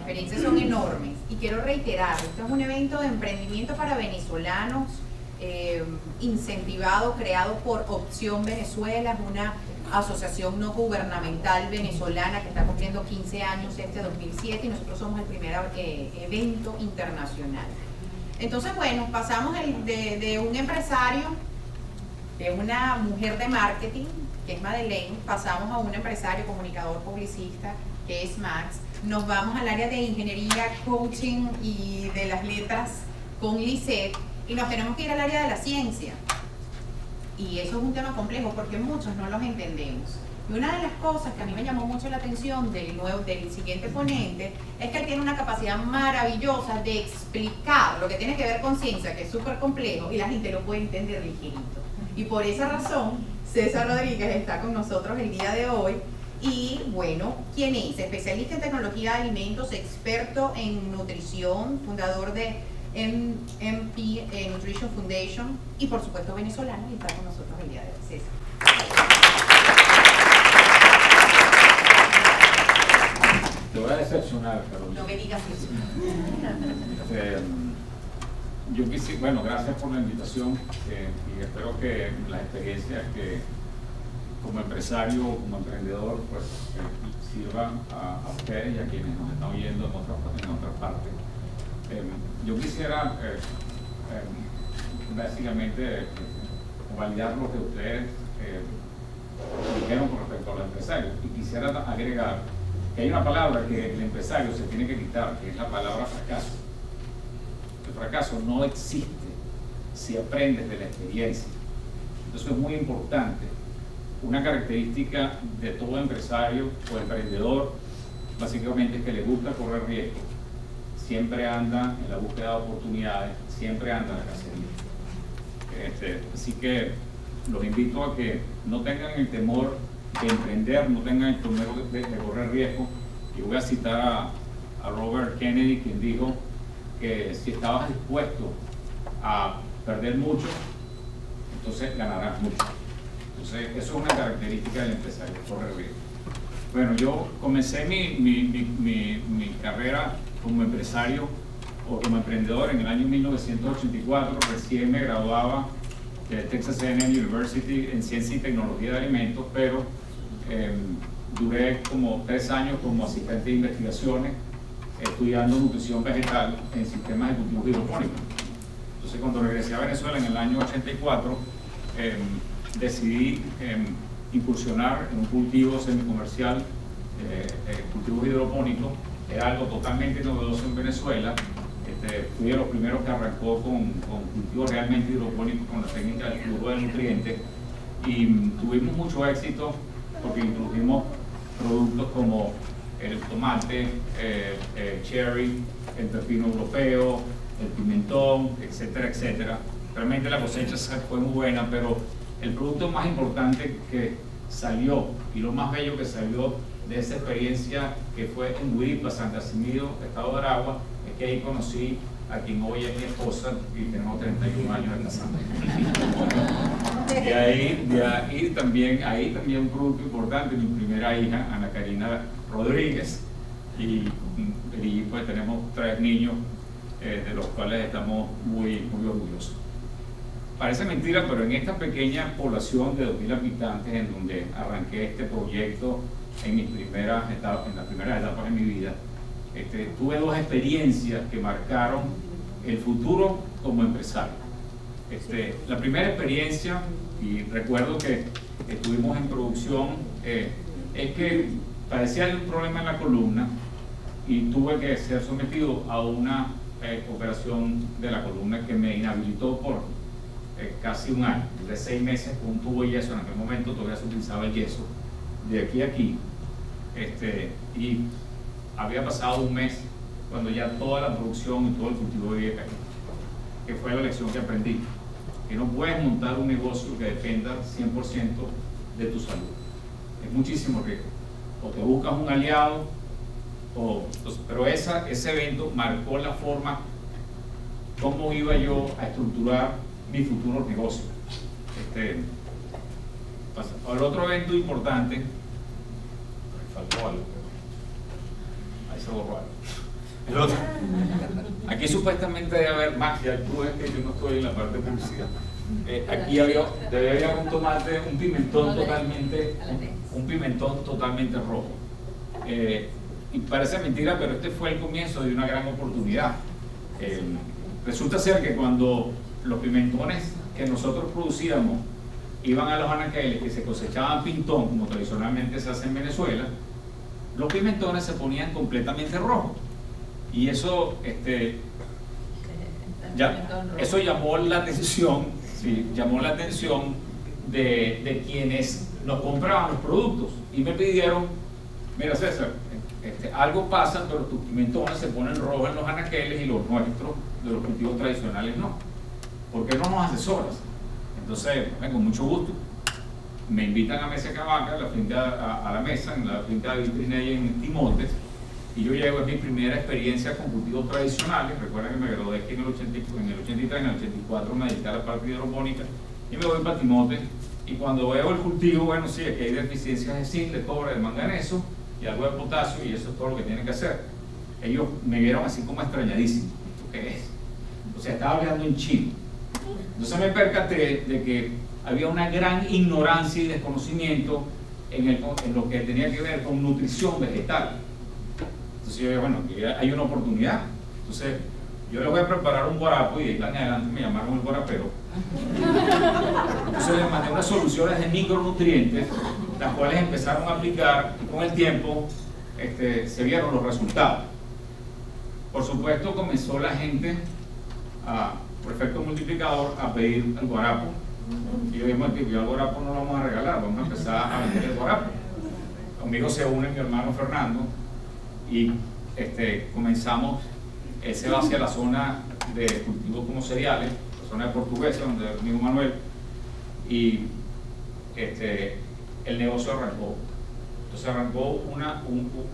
diferencias son enormes. Y quiero reiterar, esto es un evento de emprendimiento para venezolanos, incentivado, creado por Opción Venezuela, es una asociación no gubernamental venezolana que está cumpliendo 15 años este 2007 y nosotros somos el primer evento internacional. Entonces, bueno, pasamos de un empresario, de una mujer de marketing, que es Madeleine, pasamos a un empresario, comunicador, publicista, que es Max, nos vamos al área de ingeniería, coaching y de las letras con Lisette, y nos tenemos que ir al área de la ciencia. Y eso es un tema complejo porque muchos no los entendemos. Y una de las cosas que a mí me llamó mucho la atención del siguiente ponente es que él tiene una capacidad maravillosa de explicar lo que tiene que ver con ciencia, que es súper complejo, y la gente lo puede entender ligerito. Y por esa razón, César Rodríguez está con nosotros el día de hoy. Y bueno, ¿quién es? Especialista en tecnología de alimentos, experto en nutrición, fundador de MP Nutrition Foundation y por supuesto venezolano, y está con nosotros el día de hoy. César. Te voy a decepcionar, Carolina. No me digas eso. Yo quisiera, bueno, gracias por la invitación y espero que las experiencias que como empresario o como emprendedor pues sirvan a ustedes y a quienes nos están oyendo en otras partes. Yo quisiera básicamente validar lo que ustedes dijeron con respecto a los empresarios, y quisiera agregar que hay una palabra que el empresario se tiene que quitar, que es la palabra fracaso. El fracaso no existe si aprendes de la experiencia. Entonces es muy importante. Una característica de todo empresario o emprendedor básicamente es que le gusta correr riesgo, siempre anda en la búsqueda de oportunidades, siempre anda en la cacería. Así que los invito a que no tengan el temor de emprender, no tengan el temor de correr riesgo. Y voy a citar a Robert Kennedy, quien dijo que si estabas dispuesto a perder mucho, entonces ganarás mucho. Entonces, eso es una característica del empresario, correr riesgo. Bueno, yo comencé mi carrera como empresario o como emprendedor en el año 1984, recién me graduaba de Texas A&M University en Ciencia y Tecnología de Alimentos, pero duré como 3 años como asistente de investigaciones estudiando nutrición vegetal en sistemas ejecutivos hidropónicos. Entonces, cuando regresé a Venezuela en el año 84, decidí incursionar en un cultivo semicomercial, cultivos hidropónicos. Era algo totalmente novedoso en Venezuela. Fui de los primeros que arrancó con cultivos realmente hidropónicos con la técnica del flujo de nutrientes, y tuvimos mucho éxito porque introdujimos productos como el tomate, cherry, el pepino europeo, el pimentón, etcétera, etcétera. Realmente la cosecha fue muy buena, pero el producto más importante que salió y lo más bello que salió de esa experiencia, que fue en Guiripa, Santa Simio, Estado de Aragua, es que ahí conocí a quien hoy es mi esposa y tenemos 31 años de casados. ahí también un producto importante, mi primera hija, Ana Karina Rodríguez, y pues tenemos 3 niños de los cuales estamos muy orgullosos. Parece mentira, pero en esta pequeña población de 2.000 habitantes en donde arranqué este proyecto en las primeras etapas de mi vida, tuve 2 experiencias que marcaron el futuro como empresario. La primera experiencia, y recuerdo que estuvimos en producción, es que padecía de un problema en la columna y tuve que ser sometido a una operación de la columna que me inhabilitó por casi un año. Duré 6 meses con un tubo de yeso. En aquel momento todavía se utilizaba el yeso de aquí a aquí, y había pasado un mes cuando ya toda la producción y todo el cultivo había caído, que fue la lección que aprendí, que no puedes montar un negocio que dependa 100% de tu salud. Es muchísimo riesgo. O te buscas un aliado, pero ese evento marcó la forma cómo iba yo a estructurar mi futuro negocio. El otro evento importante, faltó algo, ahí se borró algo. El otro. Aquí supuestamente debe haber magia, tú ves que yo no estoy en la parte de publicidad. Aquí debe haber un tomate, un pimentón totalmente rojo. Y parece mentira, pero este fue el comienzo de una gran oportunidad. Resulta ser que cuando los pimentones que nosotros producíamos iban a los anaqueles que se cosechaban pintón, como tradicionalmente se hace en Venezuela, los pimentones se ponían completamente rojos. Y eso, eso llamó la atención, sí, llamó la atención de quienes nos compraban los productos y me pidieron: mira, César, algo pasa, pero tus pimentones se ponen rojos en los anaqueles y los nuestros, de los cultivos tradicionales, no. ¿Por qué no nos asesoras? Entonces, con mucho gusto, me invitan a Mesa Cavaca, a la mesa, en la finca de Vitrinella en Timotes, y yo llego, es mi primera experiencia con cultivos tradicionales. Recuerden que me gradué aquí en el 83, en el 84 me dediqué a la parte hidropónica, y me voy para Timotes, y cuando veo el cultivo, bueno, sí, aquí hay deficiencias de zinc, de cobre, de manganeso, y algo de potasio, y eso es todo lo que tienen que hacer. Ellos me vieron así como extrañadísimo. ¿Esto qué es? O sea, estaba hablando en chino. Entonces me percaté de que había una gran ignorancia y desconocimiento en lo que tenía que ver con nutrición vegetal. Entonces yo dije, bueno, aquí hay una oportunidad. Entonces yo les voy a preparar un guarapo, y de ahí en adelante me llamaron el guarapero. Entonces les mandé unas soluciones de micronutrientes, las cuales empezaron a aplicar, y con el tiempo se vieron los resultados. Por supuesto, comenzó la gente, por efecto multiplicador, a pedir el guarapo. Y yo dije, yo el guarapo no lo vamos a regalar, vamos a empezar a vender el guarapo. Conmigo se une mi hermano Fernando, y comenzamos. Él se va hacia la zona de cultivos como cereales, la zona de Portuguesa, donde es mi amigo Manuel, y el negocio arrancó. Entonces arrancó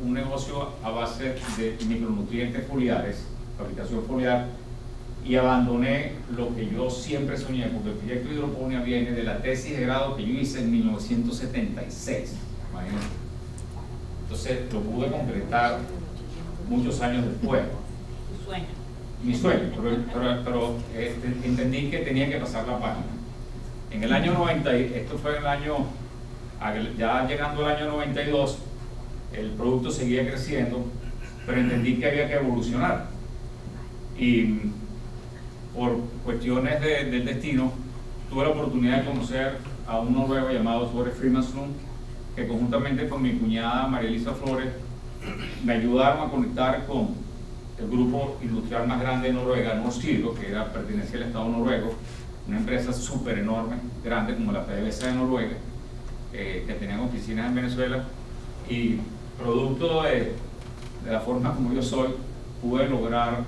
un negocio a base de micronutrientes foliares, fabricación foliar, y abandoné lo que yo siempre soñé, porque el proyecto de hidroponía viene de la tesis de grado que yo hice en 1976. Imagínate. Entonces lo pude concretar muchos años después. ¿Tu sueño? Mi sueño, pero entendí que tenía que pasar la página. En el año 90, esto fue el año, ya llegando al año 92, el producto seguía creciendo, pero entendí que había que evolucionar. Y por cuestiones del destino, tuve la oportunidad de conocer a un noruego llamado Tore Frimanslund, que conjuntamente con mi cuñada María Elisa Flores me ayudaron a conectar con el grupo industrial más grande de Noruega, Norsk Hydro, que pertenecía al Estado noruego, una empresa súper enorme, grande como la PDVSA de Noruega, que tenían oficinas en Venezuela, y producto de la forma como yo soy, pude lograr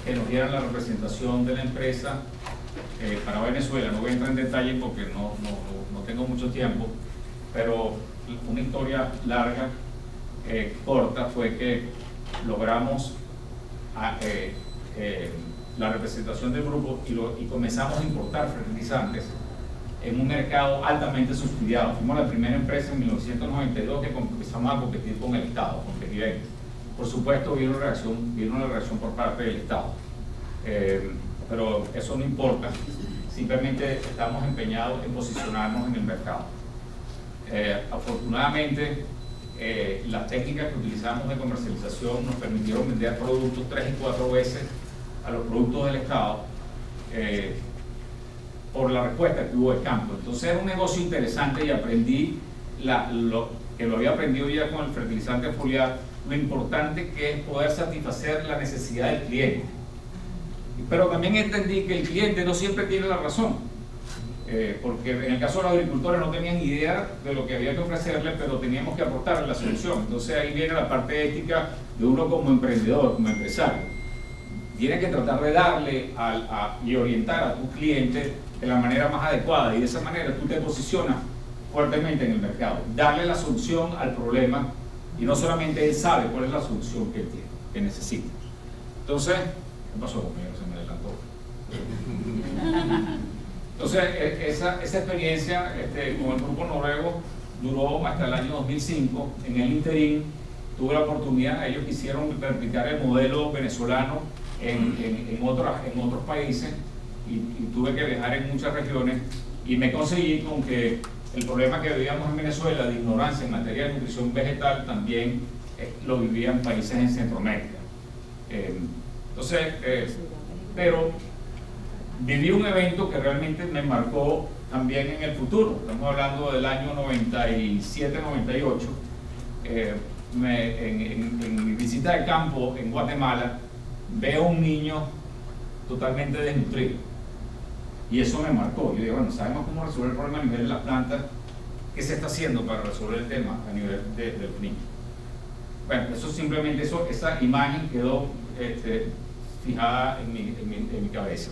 que nos dieran la representación de la empresa para Venezuela. No voy a entrar en detalle porque no tengo mucho tiempo, pero una historia larga, corta, fue que logramos la representación del grupo y comenzamos a importar fertilizantes en un mercado altamente subsidiado. Fuimos la primera empresa en 1992 que empezamos a competir con el Estado, con Presidente. Por supuesto, vino una reacción por parte del Estado, pero eso no importa, simplemente estamos empeñados en posicionarnos en el mercado. Afortunadamente, las técnicas que utilizamos de comercialización nos permitieron vender productos 3 y 4 veces a los productos del Estado, por la respuesta que hubo de campo. Entonces era un negocio interesante, y aprendí lo que lo había aprendido ya con el fertilizante foliar, lo importante que es poder satisfacer la necesidad del cliente. Pero también entendí que el cliente no siempre tiene la razón, porque en el caso de los agricultores no tenían idea de lo que había que ofrecerles, pero teníamos que aportarle la solución. Entonces ahí viene la parte ética de uno como emprendedor, como empresario. Tienes que tratar de darle y orientar a tu cliente de la manera más adecuada, y de esa manera tú te posicionas fuertemente en el mercado, darle la solución al problema, y no solamente él sabe cuál es la solución que él tiene, que necesita. Entonces, ¿qué pasó conmigo? Se me adelantó. Entonces, esa experiencia con el grupo noruego duró hasta el año 2005. En el interín tuve la oportunidad, ellos quisieron replicar el modelo venezolano en otros países y tuve que viajar en muchas regiones y me conseguí con que el problema que vivíamos en Venezuela de ignorancia en materia de nutrición vegetal también lo vivían países en Centroamérica. Pero viví un evento que realmente me marcó también en el futuro. Estamos hablando del año 97-98. En mi visita de campo en Guatemala, veo un niño totalmente desnutrido. Y eso me marcó. Yo digo, bueno, sabemos cómo resolver el problema a nivel de las plantas. ¿Qué se está haciendo para resolver el tema a nivel de los niños? Bueno, eso simplemente, esa imagen quedó fijada en mi cabeza.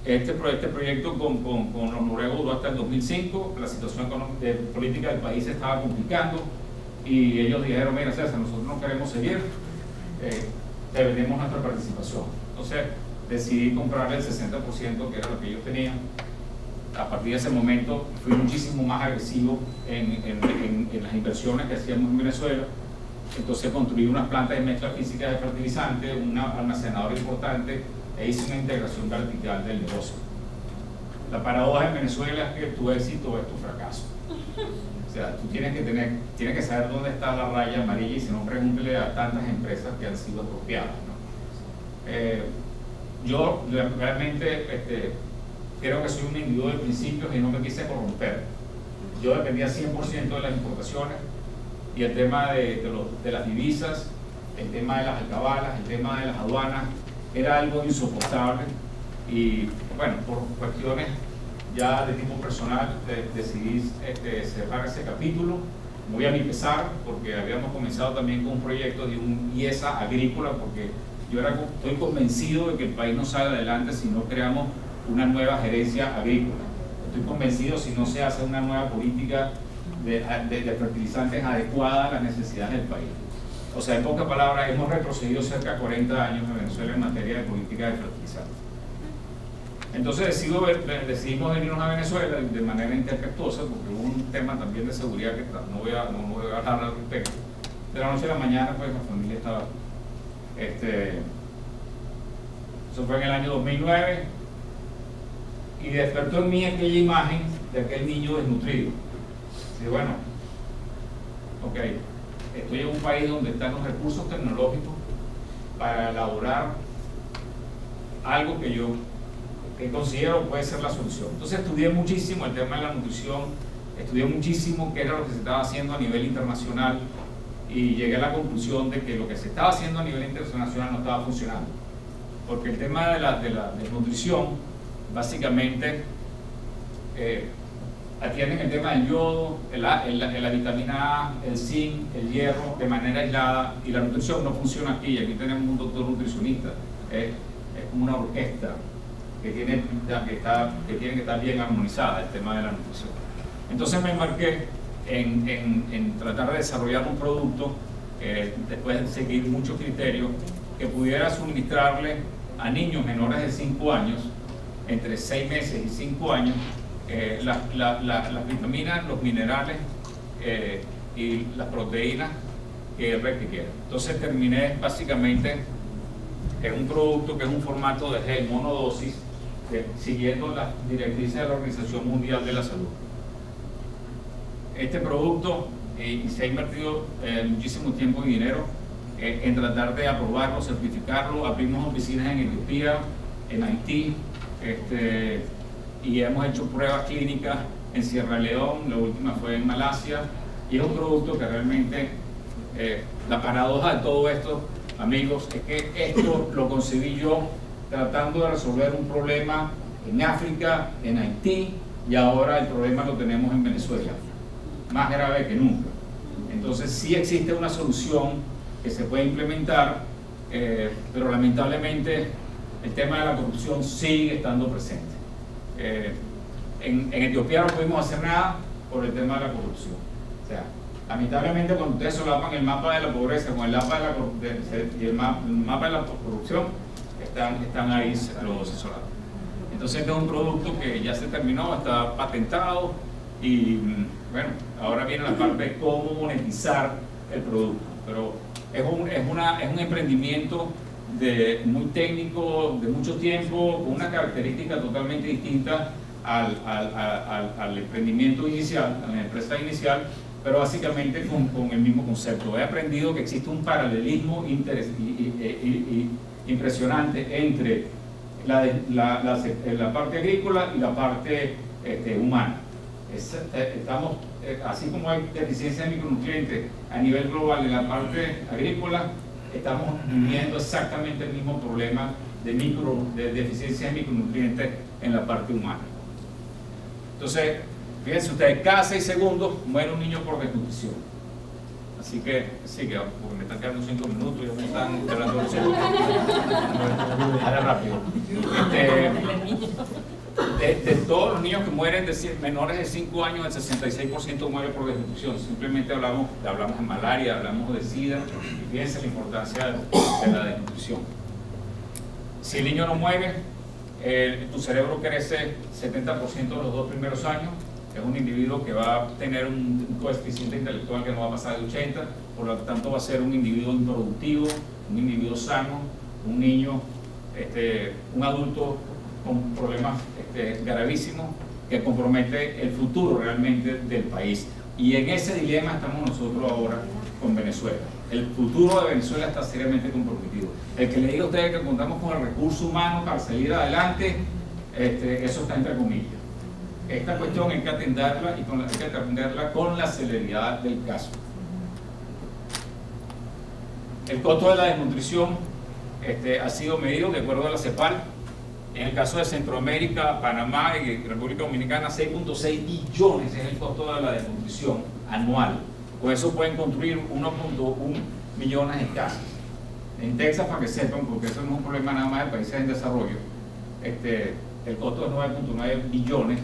Este proyecto con los noruegos duró hasta el 2005. La situación política del país se estaba complicando y ellos dijeron, mira César, nosotros no queremos seguir, te vendemos nuestra participación. Entonces decidí comprarle el 60%, que era lo que ellos tenían. A partir de ese momento fui muchísimo más agresivo en las inversiones que hacíamos en Venezuela. Entonces construí unas plantas de mezcla física de fertilizantes, un almacenador importante, e hice una integración vertical del negocio. La paradoja en Venezuela es que tu éxito es tu fracaso. O sea, tú tienes que saber dónde está la raya amarilla, y si no, pregúntele a tantas empresas que han sido apropiadas, ¿no? Yo realmente creo que soy un individuo de principios y no me quise corromper. Yo dependía 100% de las importaciones, y el tema de las divisas, el tema de las alcabalas, el tema de las aduanas, era algo insoportable. Y bueno, por cuestiones ya de tipo personal decidí cerrar ese capítulo, muy a mi pesar, porque habíamos comenzado también con un proyecto de un IESA agrícola, porque yo estoy convencido de que el país no sale adelante si no creamos una nueva gerencia agrícola. Estoy convencido si no se hace una nueva política de fertilizantes adecuada a las necesidades del país. O sea, en pocas palabras, hemos retrocedido cerca de 40 años en Venezuela en materia de política de fertilizantes. Entonces decidimos venirnos a Venezuela de manera intertextuosa, porque hubo un tema también de seguridad que no voy a hablar al respecto. De la noche a la mañana, pues la familia estaba... Eso fue en el año 2009, y despertó en mí aquella imagen de aquel niño desnutrido. Y bueno, ok, estoy en un país donde están los recursos tecnológicos para elaborar algo que yo considero puede ser la solución. Entonces estudié muchísimo el tema de la nutrición, estudié muchísimo qué era lo que se estaba haciendo a nivel internacional, y llegué a la conclusión de que lo que se estaba haciendo a nivel internacional no estaba funcionando, porque el tema de la nutrición básicamente atienden el tema del yodo, la vitamina A, el zinc, el hierro de manera aislada, y la nutrición no funciona aquí. Aquí tenemos un doctor nutricionista, es como una orquesta que tiene que estar bien armonizada, el tema de la nutrición. Entonces me embarqué en tratar de desarrollar un producto, después de seguir muchos criterios, que pudiera suministrarle a niños menores de 5 años, entre 6 meses y 5 años, las vitaminas, los minerales y las proteínas que requieran. Entonces terminé básicamente en un producto que es un formato de gel monodosis, siguiendo las directrices de la Organización Mundial de la Salud. Este producto, y se ha invertido muchísimo tiempo y dinero en tratar de aprobarlo, certificarlo. Abrimos oficinas en Etiopía, en Haití, y hemos hecho pruebas clínicas en Sierra León, la última fue en Malasia, y es un producto que realmente, la paradoja de todo esto, amigos, es que esto lo concebí yo tratando de resolver un problema en África, en Haití, y ahora el problema lo tenemos en Venezuela, más grave que nunca. Entonces sí existe una solución que se puede implementar, pero lamentablemente el tema de la corrupción sigue estando presente. En Etiopía no pudimos hacer nada por el tema de la corrupción. O sea, lamentablemente cuando ustedes solapan el mapa de la pobreza con el mapa de la corrupción, están ahí los dos solados. Entonces este es un producto que ya se terminó, está patentado, y bueno, ahora viene la parte de cómo monetizar el producto. Pero es un emprendimiento muy técnico, de mucho tiempo, con una característica totalmente distinta al emprendimiento inicial, a la empresa inicial, pero básicamente con el mismo concepto. He aprendido que existe un paralelismo impresionante entre la parte agrícola y la parte humana. Estamos, así como hay deficiencia de micronutrientes a nivel global en la parte agrícola, estamos viviendo exactamente el mismo problema de deficiencia de micronutrientes en la parte humana. Entonces, fíjense ustedes, cada 6 segundos muere un niño por desnutrición. Así que, sí, que porque me están quedando 5 minutos, ya me están quedando 5 minutos. Ahora rápido. De todos los niños que mueren menores de 5 años, el 66% muere por desnutrición. Simplemente hablamos de malaria, hablamos de SIDA, y fíjense la importancia de la desnutrición. Si el niño no muere, tu cerebro crece 70% de los 2 primeros años. Es un individuo que va a tener un coeficiente intelectual que no va a pasar de 80, por lo tanto va a ser un individuo improductivo, un individuo sano, un niño, un adulto con problemas gravísimos que compromete el futuro realmente del país. Y en ese dilema estamos nosotros ahora con Venezuela. El futuro de Venezuela está seriamente comprometido. El que le diga a ustedes que contamos con el recurso humano para salir adelante, eso está entre comillas. Esta cuestión hay que atenderla y hay que atenderla con la celeridad del caso. El costo de la desnutrición ha sido medido de acuerdo a la CEPAL. En el caso de Centroamérica, Panamá y República Dominicana, 6.6 billones es el costo de la desnutrición anual. Con eso pueden construir 1.1 millones de casas. En Texas, para que sepan, porque eso no es un problema nada más de países en desarrollo, el costo es 9.9 billones.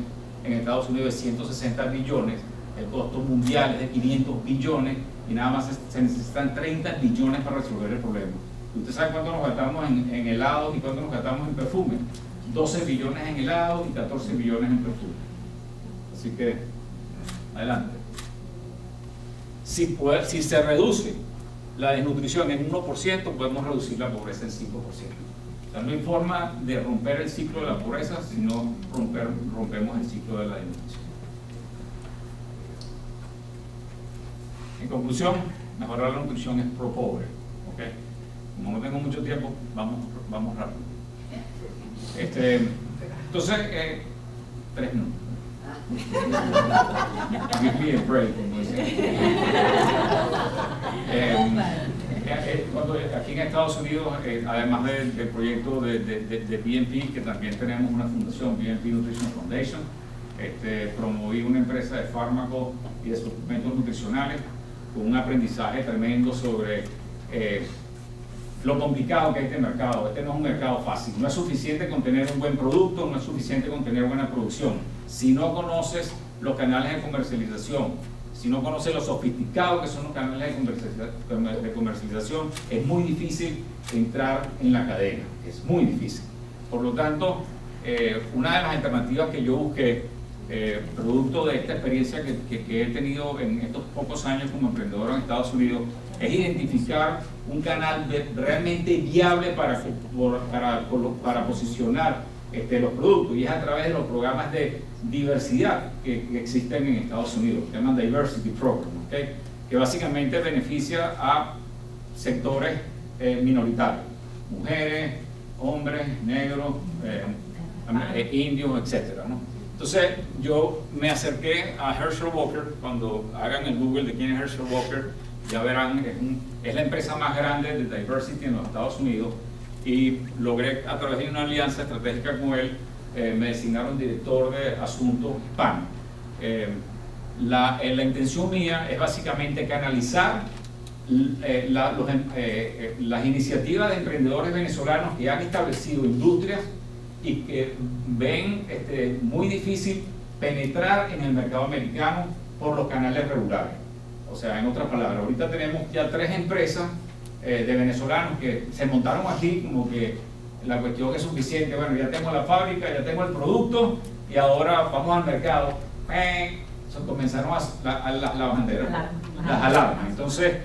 En Estados Unidos es 160 billones, el costo mundial es de 500 billones y nada más se necesitan 30 billones para resolver el problema. ¿Usted sabe cuánto nos gastamos en helados y cuánto nos gastamos en perfume? 12 billones en helados y 14 billones en perfume. Así que, adelante. Si se reduce la desnutrición en 1%, podemos reducir la pobreza en 5%. O sea, no hay forma de romper el ciclo de la pobreza si no rompemos el ciclo de la desnutrición. En conclusión, mejorar la nutrición es pro pobre. ¿Okay? Como no tengo mucho tiempo, vamos rápido. Entonces, 3 minutos. Give me a break, como dicen. Aquí en Estados Unidos, además del proyecto de BNP, que también tenemos una fundación, BNP Nutrition Foundation, promoví una empresa de fármacos y de suplementos nutricionales con un aprendizaje tremendo sobre lo complicado que es este mercado. Este no es un mercado fácil. No es suficiente con tener un buen producto, no es suficiente con tener buena producción. Si no conoces los canales de comercialización, si no conoces lo sofisticados que son los canales de comercialización, es muy difícil entrar en la cadena. Es muy difícil. Por lo tanto, una de las alternativas que yo busqué, producto de esta experiencia que he tenido en estos pocos años como emprendedor en Estados Unidos, es identificar un canal realmente viable para posicionar los productos, y es a través de los programas de diversidad que existen en Estados Unidos, que se llaman Diversity Program, ¿okay? Que básicamente beneficia a sectores minoritarios, mujeres, hombres, negros, indios, etcétera, ¿no? Entonces yo me acerqué a Herschel Walker. Cuando hagan el Google de quién es Herschel Walker, ya verán, es la empresa más grande de diversity en los Estados Unidos, y logré, a través de una alianza estratégica con él, me designaron director de asuntos hispanos. La intención mía es básicamente canalizar las iniciativas de emprendedores venezolanos que han establecido industrias y que ven muy difícil penetrar en el mercado americano por los canales regulares. O sea, en otras palabras, ahorita tenemos ya 3 empresas de venezolanos que se montaron aquí como que la cuestión es suficiente. Bueno, ya tengo la fábrica, ya tengo el producto y ahora vamos al mercado. Comenzaron las banderas, las alarmas. Entonces,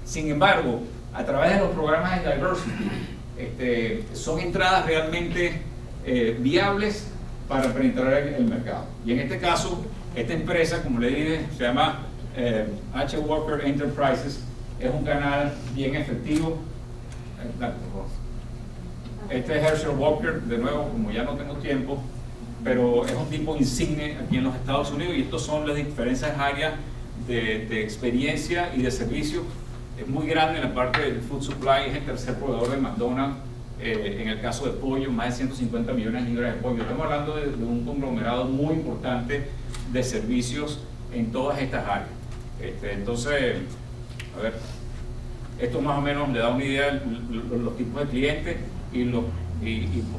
Sin embargo, a través de los programas de diversity, son entradas realmente viables para penetrar el mercado. Y en este caso, esta empresa, como le dije, se llama H. Walker Enterprises, es un canal bien efectivo. Este es Herschel Walker, de nuevo, como ya no tengo tiempo, pero es un tipo insigne aquí en los Estados Unidos, y estos son las diferentes áreas de experiencia y de servicio. Es muy grande en la parte del food supply, es el tercer proveedor de McDonald's, en el caso de pollo, más de 150 millones de libras de pollo. Estamos hablando de un conglomerado muy importante de servicios en todas estas áreas. Entonces, a ver, esto más o menos le da una idea de los tipos de clientes y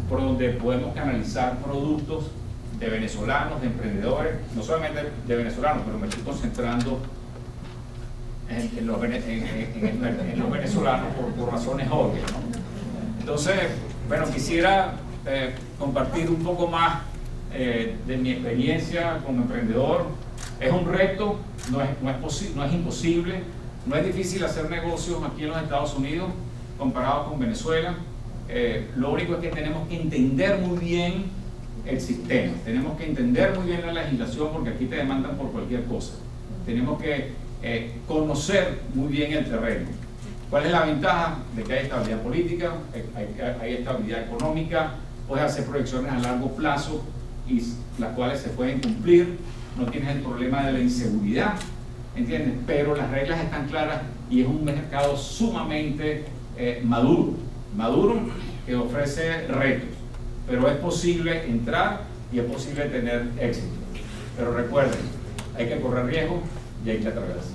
por donde podemos canalizar productos de venezolanos, de emprendedores, no solamente de venezolanos, pero me estoy concentrando en los venezolanos por razones obvias, ¿no? Entonces, bueno, quisiera compartir un poco más de mi experiencia como emprendedor. Es un reto, no es imposible, no es difícil hacer negocios aquí en los Estados Unidos comparado con Venezuela. Lo único es que tenemos que entender muy bien el sistema, tenemos que entender muy bien la legislación, porque aquí te demandan por cualquier cosa. Tenemos que conocer muy bien el terreno. ¿Cuál es la ventaja? De que hay estabilidad política, hay estabilidad económica, puedes hacer proyecciones a largo plazo y las cuales se pueden cumplir, no tienes el problema de la inseguridad, ¿entiendes? Pero las reglas están claras y es un mercado sumamente maduro, que ofrece retos, pero es posible entrar y es posible tener éxito. Pero recuerden, hay que correr riesgo y hay que atreverse.